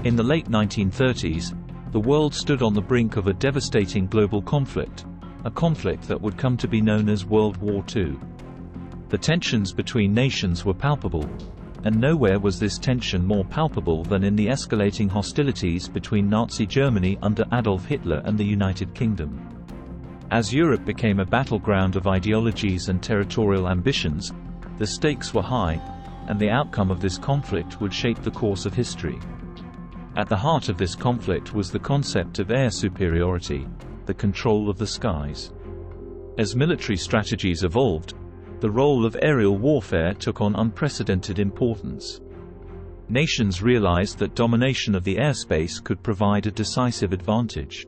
In the late 1930s, the world stood on the brink of a devastating global conflict, a conflict that would come to be known as World War II. The tensions between nations were palpable, and nowhere was this tension more palpable than in the escalating hostilities between Nazi Germany under Adolf Hitler and the United Kingdom. As Europe became a battleground of ideologies and territorial ambitions, the stakes were high, and the outcome of this conflict would shape the course of history. At the heart of this conflict was the concept of air superiority, the control of the skies. As military strategies evolved, the role of aerial warfare took on unprecedented importance. Nations realized that domination of the airspace could provide a decisive advantage.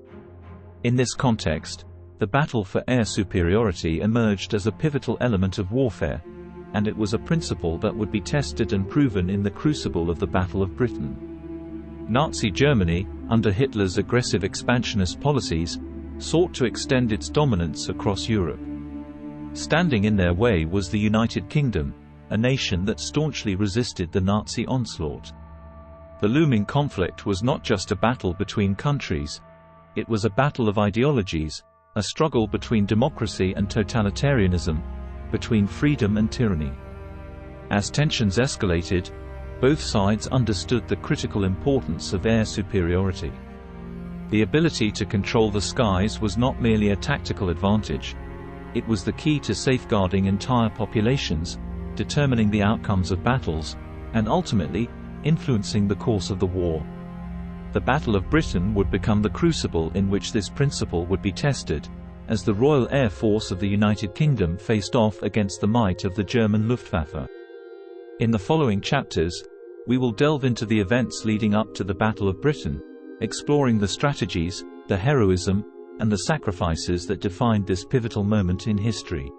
In this context, the battle for air superiority emerged as a pivotal element of warfare, and it was a principle that would be tested and proven in the crucible of the Battle of Britain. Nazi Germany, under Hitler's aggressive expansionist policies, sought to extend its dominance across Europe. Standing in their way was the United Kingdom, a nation that staunchly resisted the Nazi onslaught. The looming conflict was not just a battle between countries, it was a battle of ideologies, a struggle between democracy and totalitarianism, between freedom and tyranny. As tensions escalated, both sides understood the critical importance of air superiority. The ability to control the skies was not merely a tactical advantage, it was the key to safeguarding entire populations, determining the outcomes of battles, and ultimately, influencing the course of the war. The Battle of Britain would become the crucible in which this principle would be tested, as the Royal Air Force of the United Kingdom faced off against the might of the German Luftwaffe. In the following chapters, we will delve into the events leading up to the Battle of Britain, exploring the strategies, the heroism, and the sacrifices that defined this pivotal moment in history.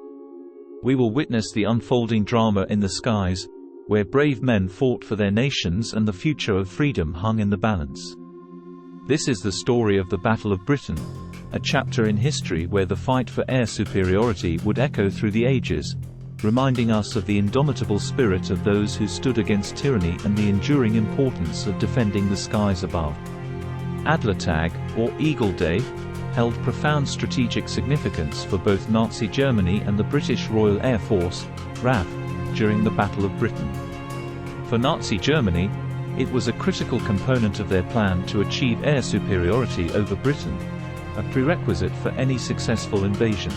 We will witness the unfolding drama in the skies, where brave men fought for their nations and the future of freedom hung in the balance. This is the story of the Battle of Britain, a chapter in history where the fight for air superiority would echo through the ages, reminding us of the indomitable spirit of those who stood against tyranny and the enduring importance of defending the skies above. Adlertag, or Eagle Day, held profound strategic significance for both Nazi Germany and the British Royal Air Force, RAF, during the Battle of Britain. For Nazi Germany, it was a critical component of their plan to achieve air superiority over Britain, a prerequisite for any successful invasion.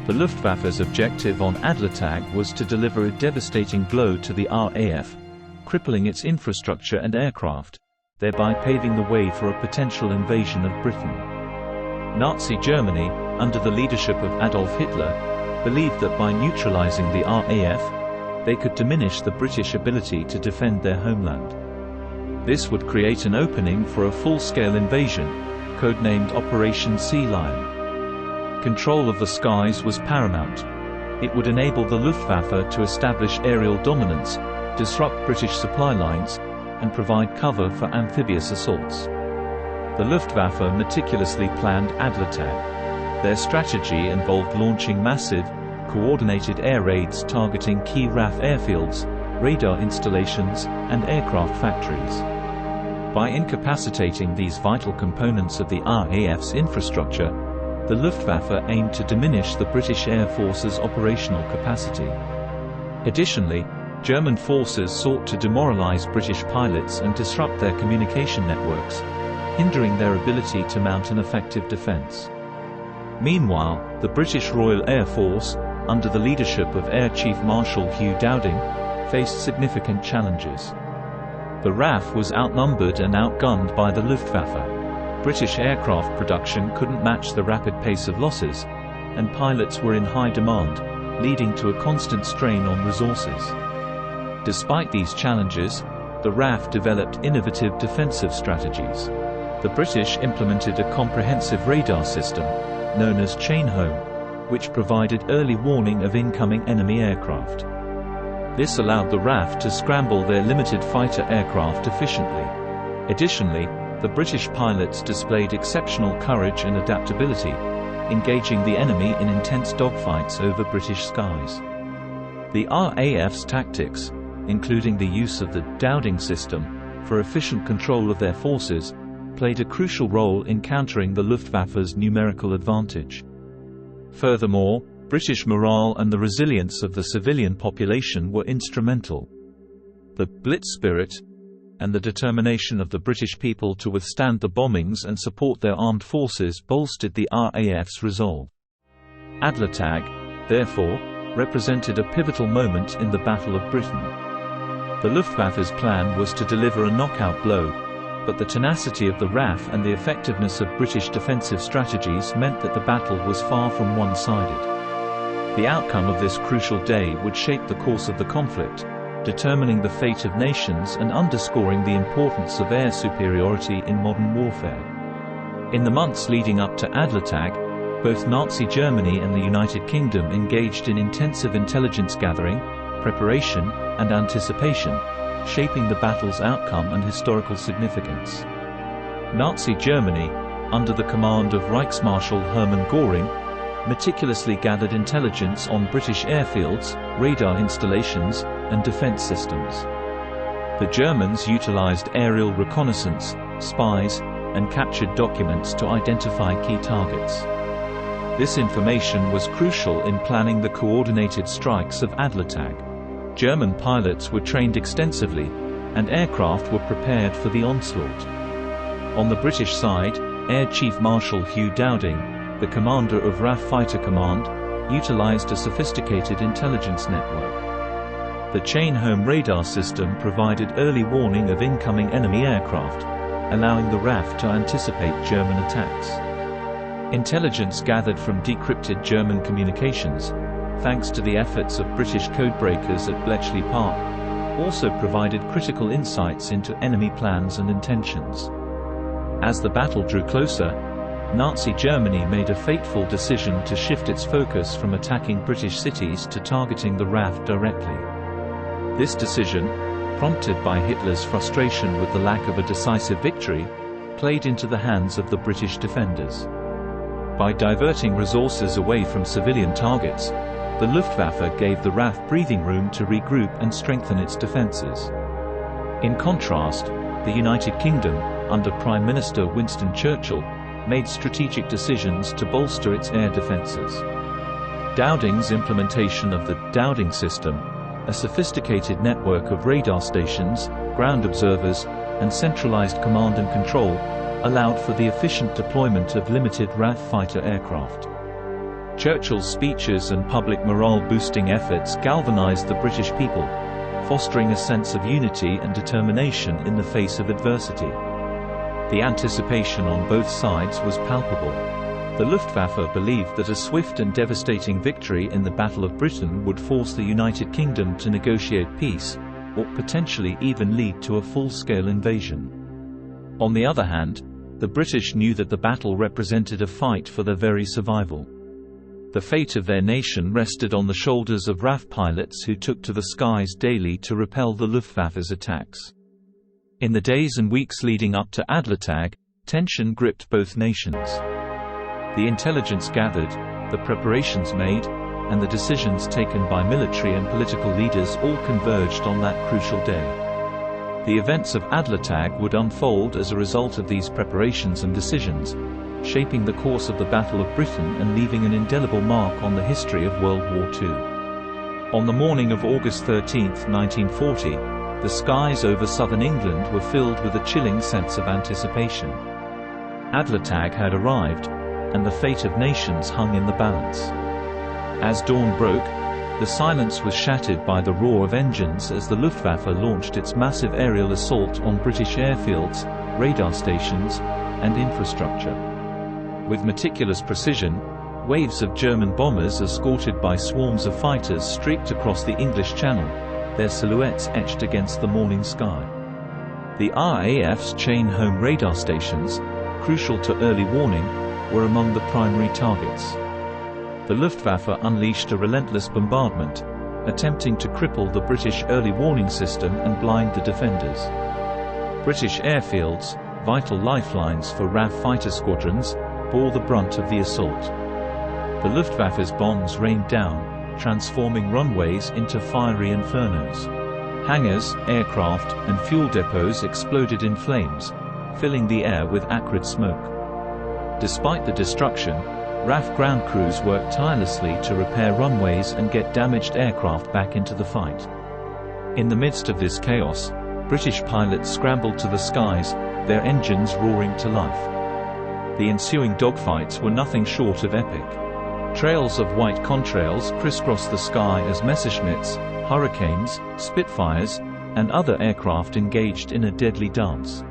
The Luftwaffe's objective on Adlertag was to deliver a devastating blow to the RAF, crippling its infrastructure and aircraft, thereby paving the way for a potential invasion of Britain. Nazi Germany, under the leadership of Adolf Hitler, believed that by neutralizing the RAF, they could diminish the British ability to defend their homeland. This would create an opening for a full-scale invasion, codenamed Operation Sea Lion. Control of the skies was paramount. It would enable the Luftwaffe to establish aerial dominance, disrupt British supply lines, and provide cover for amphibious assaults. The Luftwaffe meticulously planned Adlertag. Their strategy involved launching massive, coordinated air raids targeting key RAF airfields, radar installations, and aircraft factories. By incapacitating these vital components of the RAF's infrastructure, the Luftwaffe aimed to diminish the British Air Force's operational capacity. Additionally, German forces sought to demoralize British pilots and disrupt their communication networks, hindering their ability to mount an effective defense. Meanwhile, the British Royal Air Force, under the leadership of Air Chief Marshal Hugh Dowding, faced significant challenges. The RAF was outnumbered and outgunned by the Luftwaffe. British aircraft production couldn't match the rapid pace of losses, and pilots were in high demand, leading to a constant strain on resources. Despite these challenges, the RAF developed innovative defensive strategies. The British implemented a comprehensive radar system, known as Chain Home, which provided early warning of incoming enemy aircraft. This allowed the RAF to scramble their limited fighter aircraft efficiently. Additionally, the British pilots displayed exceptional courage and adaptability, engaging the enemy in intense dogfights over British skies. The RAF's tactics, including the use of the Dowding system, for efficient control of their forces, played a crucial role in countering the Luftwaffe's numerical advantage. Furthermore, British morale and the resilience of the civilian population were instrumental. The Blitz spirit and the determination of the British people to withstand the bombings and support their armed forces bolstered the RAF's resolve. Adlertag, therefore, represented a pivotal moment in the Battle of Britain. The Luftwaffe's plan was to deliver a knockout blow, but the tenacity of the RAF and the effectiveness of British defensive strategies meant that the battle was far from one-sided. The outcome of this crucial day would shape the course of the conflict, determining the fate of nations and underscoring the importance of air superiority in modern warfare. In the months leading up to Adlertag, both Nazi Germany and the United Kingdom engaged in intensive intelligence gathering, preparation, and anticipation, shaping the battle's outcome and historical significance. Nazi Germany, under the command of Reichsmarschall Hermann Göring, meticulously gathered intelligence on British airfields, radar installations, and defense systems. The Germans utilized aerial reconnaissance, spies, and captured documents to identify key targets. This information was crucial in planning the coordinated strikes of Adlertag. German pilots were trained extensively, and aircraft were prepared for the onslaught. On the British side, Air Chief Marshal Hugh Dowding, the commander of RAF Fighter Command, utilized a sophisticated intelligence network. The chain-home radar system provided early warning of incoming enemy aircraft, allowing the RAF to anticipate German attacks. Intelligence gathered from decrypted German communications, thanks to the efforts of British codebreakers at Bletchley Park, also provided critical insights into enemy plans and intentions. As the battle drew closer, Nazi Germany made a fateful decision to shift its focus from attacking British cities to targeting the RAF directly. This decision, prompted by Hitler's frustration with the lack of a decisive victory, played into the hands of the British defenders. By diverting resources away from civilian targets, the Luftwaffe gave the RAF breathing room to regroup and strengthen its defences. In contrast, the United Kingdom, under Prime Minister Winston Churchill, made strategic decisions to bolster its air defences. Dowding's implementation of the Dowding system, a sophisticated network of radar stations, ground observers, and centralised command and control, allowed for the efficient deployment of limited RAF fighter aircraft. Churchill's speeches and public morale-boosting efforts galvanized the British people, fostering a sense of unity and determination in the face of adversity. The anticipation on both sides was palpable. The Luftwaffe believed that a swift and devastating victory in the Battle of Britain would force the United Kingdom to negotiate peace, or potentially even lead to a full-scale invasion. On the other hand, the British knew that the battle represented a fight for their very survival. The fate of their nation rested on the shoulders of RAF pilots who took to the skies daily to repel the Luftwaffe's attacks. In the days and weeks leading up to Adlertag, tension gripped both nations. The intelligence gathered, the preparations made, and the decisions taken by military and political leaders all converged on that crucial day. The events of Adlertag would unfold as a result of these preparations and decisions, shaping the course of the Battle of Britain and leaving an indelible mark on the history of World War II. On the morning of August 13, 1940, the skies over southern England were filled with a chilling sense of anticipation. Adlertag had arrived, and the fate of nations hung in the balance. As dawn broke, the silence was shattered by the roar of engines as the Luftwaffe launched its massive aerial assault on British airfields, radar stations, and infrastructure. With meticulous precision, waves of German bombers escorted by swarms of fighters streaked across the English Channel, their silhouettes etched against the morning sky. The RAF's chain-home radar stations, crucial to early warning, were among the primary targets. The Luftwaffe unleashed a relentless bombardment, attempting to cripple the British early warning system and blind the defenders. British airfields, vital lifelines for RAF fighter squadrons, bore the brunt of the assault. The Luftwaffe's bombs rained down, transforming runways into fiery infernos. Hangars, aircraft, and fuel depots exploded in flames, filling the air with acrid smoke. Despite the destruction, RAF ground crews worked tirelessly to repair runways and get damaged aircraft back into the fight. In the midst of this chaos, British pilots scrambled to the skies, their engines roaring to life. The ensuing dogfights were nothing short of epic. Trails of white contrails crisscrossed the sky as Messerschmitts, Hurricanes, Spitfires, and other aircraft engaged in a deadly dance.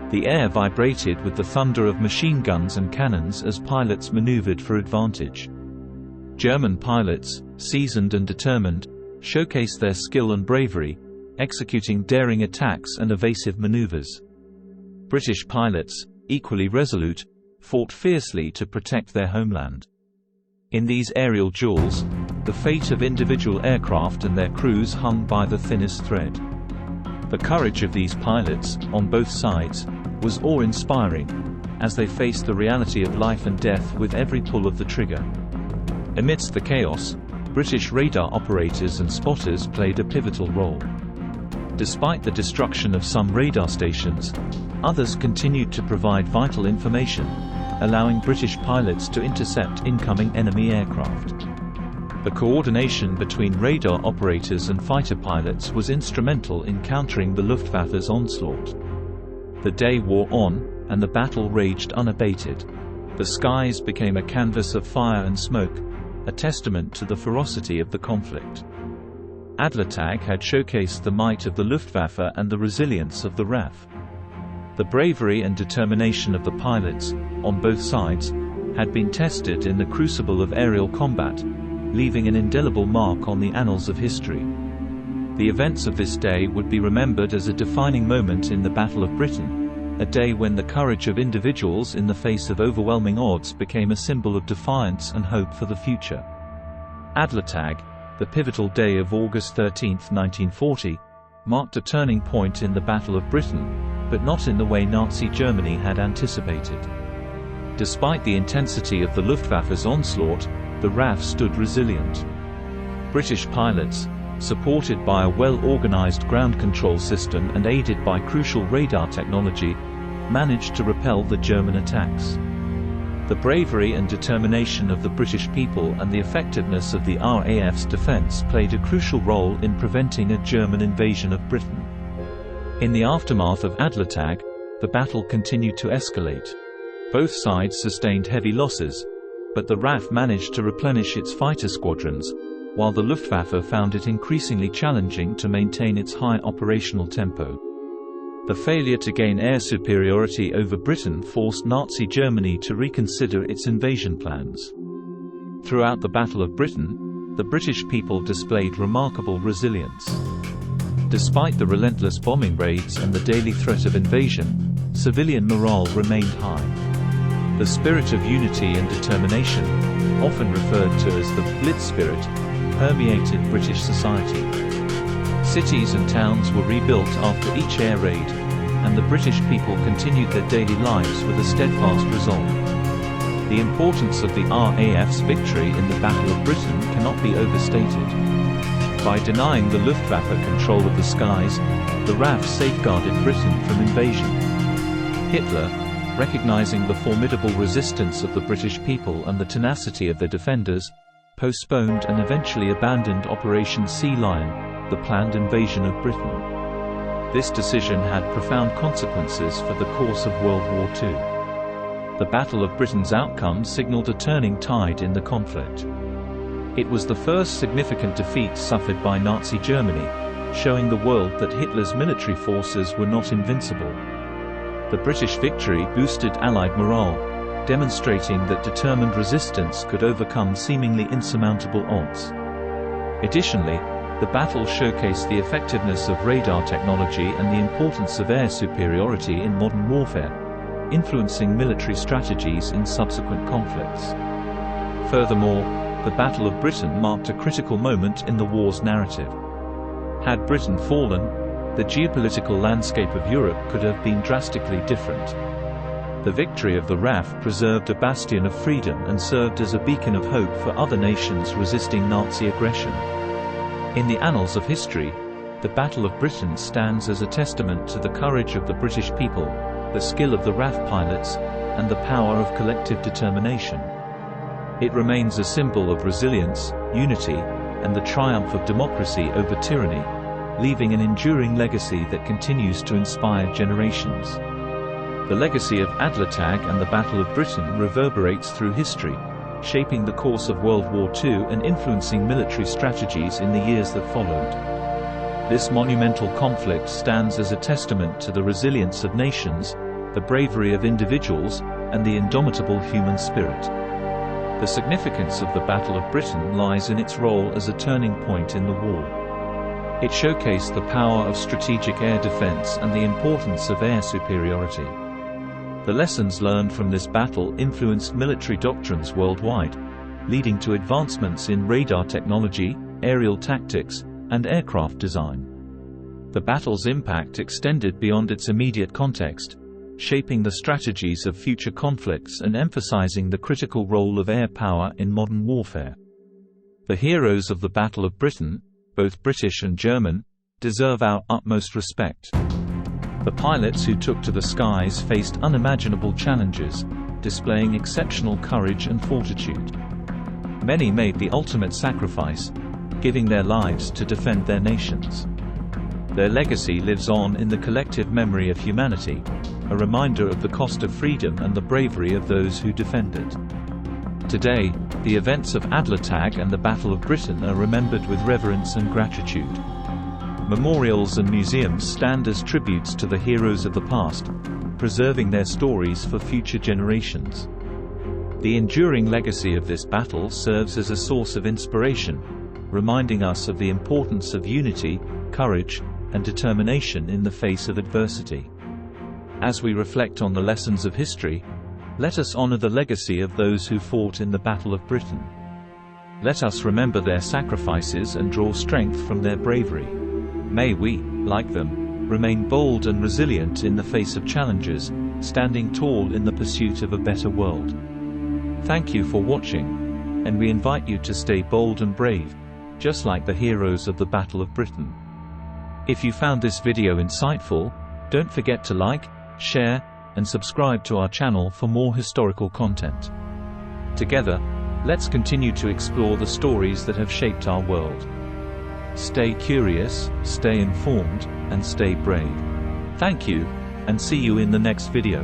The air vibrated with the thunder of machine guns and cannons as pilots maneuvered for advantage. German pilots, seasoned and determined, showcased their skill and bravery, executing daring attacks and evasive maneuvers. British pilots, equally resolute, fought fiercely to protect their homeland. In these aerial duels, the fate of individual aircraft and their crews hung by the thinnest thread. The courage of these pilots, on both sides, was awe-inspiring, as they faced the reality of life and death with every pull of the trigger. Amidst the chaos, British radar operators and spotters played a pivotal role. Despite the destruction of some radar stations, others continued to provide vital information, allowing British pilots to intercept incoming enemy aircraft. The coordination between radar operators and fighter pilots was instrumental in countering the Luftwaffe's onslaught. The day wore on, and the battle raged unabated. The skies became a canvas of fire and smoke, a testament to the ferocity of the conflict. Adlertag had showcased the might of the Luftwaffe and the resilience of the RAF. The bravery and determination of the pilots, on both sides, had been tested in the crucible of aerial combat, leaving an indelible mark on the annals of history. The events of this day would be remembered as a defining moment in the Battle of Britain, a day when the courage of individuals in the face of overwhelming odds became a symbol of defiance and hope for the future. Adlertag, the pivotal day of August 13, 1940, marked a turning point in the Battle of Britain, but not in the way Nazi Germany had anticipated. Despite the intensity of the Luftwaffe's onslaught, the RAF stood resilient. British pilots, supported by a well-organized ground control system and aided by crucial radar technology, managed to repel the German attacks. The bravery and determination of the British people and the effectiveness of the RAF's defense played a crucial role in preventing a German invasion of Britain. In the aftermath of Adlertag, the battle continued to escalate. Both sides sustained heavy losses, but the RAF managed to replenish its fighter squadrons, while the Luftwaffe found it increasingly challenging to maintain its high operational tempo. The failure to gain air superiority over Britain forced Nazi Germany to reconsider its invasion plans. Throughout the Battle of Britain, the British people displayed remarkable resilience. Despite the relentless bombing raids and the daily threat of invasion, civilian morale remained high. The spirit of unity and determination, often referred to as the Blitz spirit, permeated British society. Cities and towns were rebuilt after each air raid, and the British people continued their daily lives with a steadfast resolve. The importance of the RAF's victory in the Battle of Britain cannot be overstated. By denying the Luftwaffe control of the skies, the RAF safeguarded Britain from invasion. Hitler, recognizing the formidable resistance of the British people and the tenacity of their defenders, postponed and eventually abandoned Operation Sea Lion, the planned invasion of Britain. This decision had profound consequences for the course of World War II. The Battle of Britain's outcome signaled a turning tide in the conflict. It was the first significant defeat suffered by Nazi Germany, showing the world that Hitler's military forces were not invincible. The British victory boosted Allied morale, demonstrating that determined resistance could overcome seemingly insurmountable odds. Additionally, the battle showcased the effectiveness of radar technology and the importance of air superiority in modern warfare, influencing military strategies in subsequent conflicts. Furthermore, the Battle of Britain marked a critical moment in the war's narrative. Had Britain fallen, the geopolitical landscape of Europe could have been drastically different. The victory of the RAF preserved a bastion of freedom and served as a beacon of hope for other nations resisting Nazi aggression. In the annals of history, The Battle of Britain stands as a testament to the courage of the British people, the skill of the RAF pilots, and the power of collective determination. It remains a symbol of resilience, unity, and the triumph of democracy over tyranny, leaving an enduring legacy that continues to inspire generations. The legacy of Adlertag and the Battle of Britain reverberates through history, shaping the course of World War II and influencing military strategies in the years that followed. This monumental conflict stands as a testament to the resilience of nations, the bravery of individuals, and the indomitable human spirit. The significance of the Battle of Britain lies in its role as a turning point in the war. It showcased the power of strategic air defense and the importance of air superiority. The lessons learned from this battle influenced military doctrines worldwide, leading to advancements in radar technology, aerial tactics, and aircraft design. The battle's impact extended beyond its immediate context, shaping the strategies of future conflicts and emphasizing the critical role of air power in modern warfare. The heroes of the Battle of Britain, both British and German, deserve our utmost respect. The pilots who took to the skies faced unimaginable challenges, displaying exceptional courage and fortitude. Many made the ultimate sacrifice, giving their lives to defend their nations. Their legacy lives on in the collective memory of humanity, a reminder of the cost of freedom and the bravery of those who defend it. Today, the events of Adlertag and the Battle of Britain are remembered with reverence and gratitude. Memorials and museums stand as tributes to the heroes of the past, preserving their stories for future generations. The enduring legacy of this battle serves as a source of inspiration, reminding us of the importance of unity, courage, and determination in the face of adversity. As we reflect on the lessons of history, let us honor the legacy of those who fought in the Battle of Britain. Let us remember their sacrifices and draw strength from their bravery. May we, like them, remain bold and resilient in the face of challenges, standing tall in the pursuit of a better world. Thank you for watching, and we invite you to stay bold and brave, just like the heroes of the Battle of Britain. If you found this video insightful, don't forget to like, share, and subscribe to our channel for more historical content. Together, let's continue to explore the stories that have shaped our world. Stay curious, stay informed, and stay brave. Thank you, and see you in the next video.